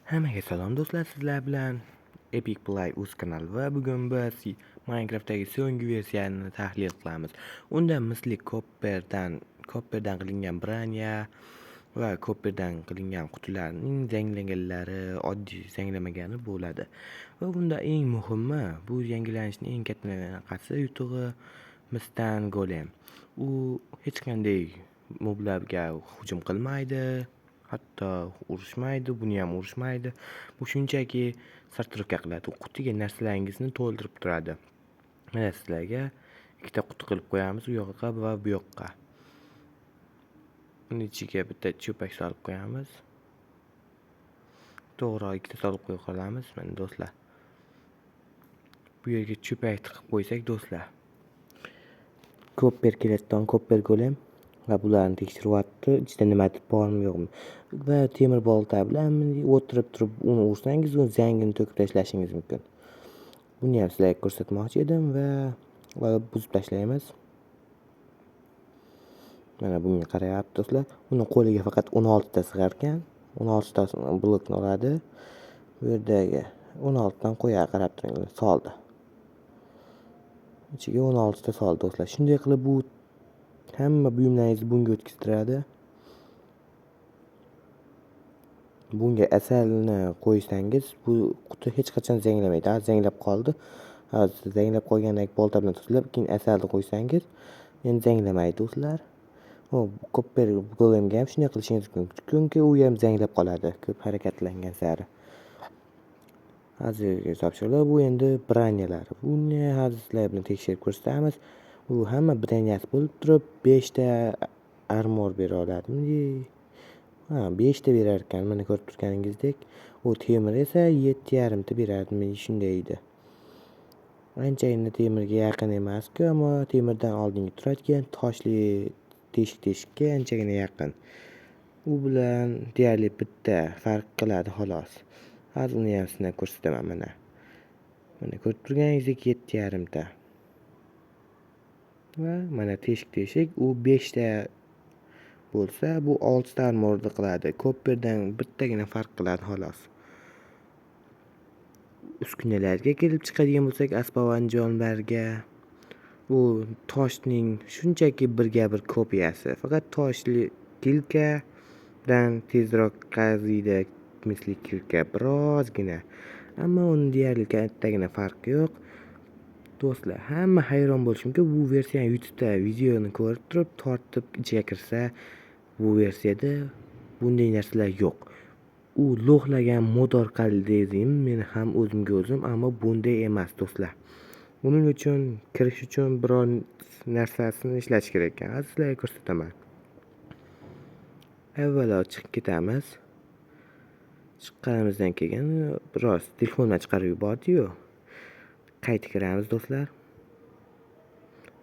Hammaga salom do'stlar, sizlar bilan Epic Play o'z kanali va bugun biz Minecraft'dagi so'nggi versiyani tahlil qilamiz. Unda misli Copperdan qilingan branya va Copperdan qilingan qutilarning zanglaganlari, oddiy zanglamagani bo'ladi. Va bunda eng muhimi, bu yangilanishning eng katta naqasi yutug'i Mistan Golem. U hech qanday moblarga hujum qilmaydi. Hatto urushmaydi, buni ham urushmaydi. Bu shunchaki sortirovka qiladi. Qutiga narsalaringizni to'ldirib turadi. Mana sizlarga ikkita quti qilib qo'yamiz, u yoqqa va bu yoqqa. Uni ichiga bitta cho'pak solib qo'yamiz. To'g'ri, ikkita solib qo'ya qolamiz. Mana do'stlar. Bu yerga cho'pak tiqib qo'ysak do'stlar. Copper kelayotgan Copper Golem va bularni tekshiryapti, ichida nimadir bormi yo'qmi. Va temir bolta bilan o'tirib turib uni ursangiz, uni zangini to'kib tashlashingiz mumkin. Buni ham sizlarga ko'rsatmoqchi edim va buzib tashlaymiz. Mana bunga qarayapti do'stlar. Uni qo'liga faqat 16 ta sig'ar ekan. 16 ta blokni oladi. Bu yerdagi 16 dan qo'yga qarab turinglar, soldi. Ichiga 16 ta soldi do'stlar. Shunday qilib bu hamma buyumlaringizni bunga o'tkaztiradi. Bunga asalni qo'ysangiz, bu quti hech qachon zanglamaydi. Zanglab qoldi. Hozir zanglab qolgandek bolta bilan tutilib, keyin asalni qo'ysangiz, endi zanglamaydi do'stlar. Copper Golemga ham shunday qilishingiz mumkin. Chunki u ham zanglab qoladi, ko'p harakatlangan sari. Hozirgi topshiriqlar bu endi branyalar. Buni hozir sizlar bilan tekshirib ko'rsatamiz. U hamma branyasi bo'lib turib 5 ta armor bera oladimi? 5 ta berar ekan, mana ko'rib turganingizdek. U temir esa 7,5 ta beradi, shunday edi. Anchagina temirga yaqin emas-ku, ammo temirdan oldingi turadigan toshli teshikka anchagina yaqin. U bilan deyarli bitta farq qiladi xolos. Hozir uni ham sizlarga ko'rsataman mana. Mana ko'rib turganingizdek 7,5 ta. Va mana teshik u 5 ta bo'lsa, bu 6 ta armorni qiladi. Copperdan bittagina farq qiladi xolos. Uskunalarga kelib chiqadigan bo'lsak, asbobonjonlarga u toshning shunchaki birga bir kopiyasi. Faqat toshli kilkadan tezroq qaziydi, misli kilka birozgina. Ammo uni deyarli kattagina farqi yo'q. Do'stlar, hamma hayron bo'lishi mumkin. Bu versiyani YouTube'da videoni ko'rib turib, tortib ichiga kirsa, bu versiyada bunday narsalar yo'q. U lo'g'lagan modor qaldezim, men ham o'zimga o'zim, ammo bunday emas do'stlar. Buning uchun kirish uchun biror narsasini ishlash kerak ekan. Hozir sizlarga ko'rsataman. Avvalo chiqib ketamiz. Chiqqanimizdan keyin biroz telefondan chiqarib yubordi-yu. Qaytib kiramiz do'stlar.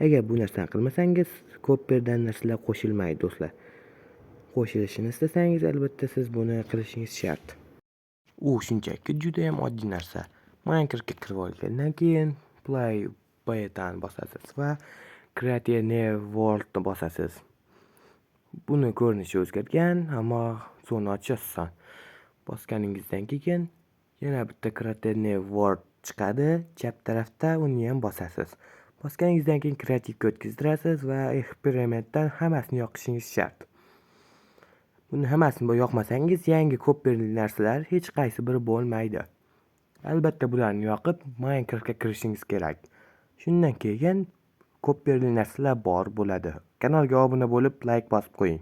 Agar bu narsani qilmasangiz, Copperdan narsalar qo'shilmaydi do'stlar. Qo'shilishini istasangiz, albatta siz buni qilishingiz shart. U shunchaki juda ham oddiy narsa. Minecraftga kirib olgandan keyin Play Beta'ni bosasiz va Create New World'ni bosasiz. Buni ko'rinishi o'zgargan, ammo so'ni ochish oson. Bosganingizdan keyin yana bitta Create New World chiqadi, chap tarafda uni ham bosasiz. Bosganingizdan keyin kreativga o'tkazdirasiz va eksperimentdan hammasini yoqishingiz shart. Buni hammasini yoqmasangiz, yangi Copperli narsalar hech qaysi biri bo'lmaydi. Albatta bularni yoqib Minecraftga kirishingiz kerak. Shundan keyin Copperli narsalar bor bo'ladi. Kanalga obuna bo'lib, like bosib qo'ying.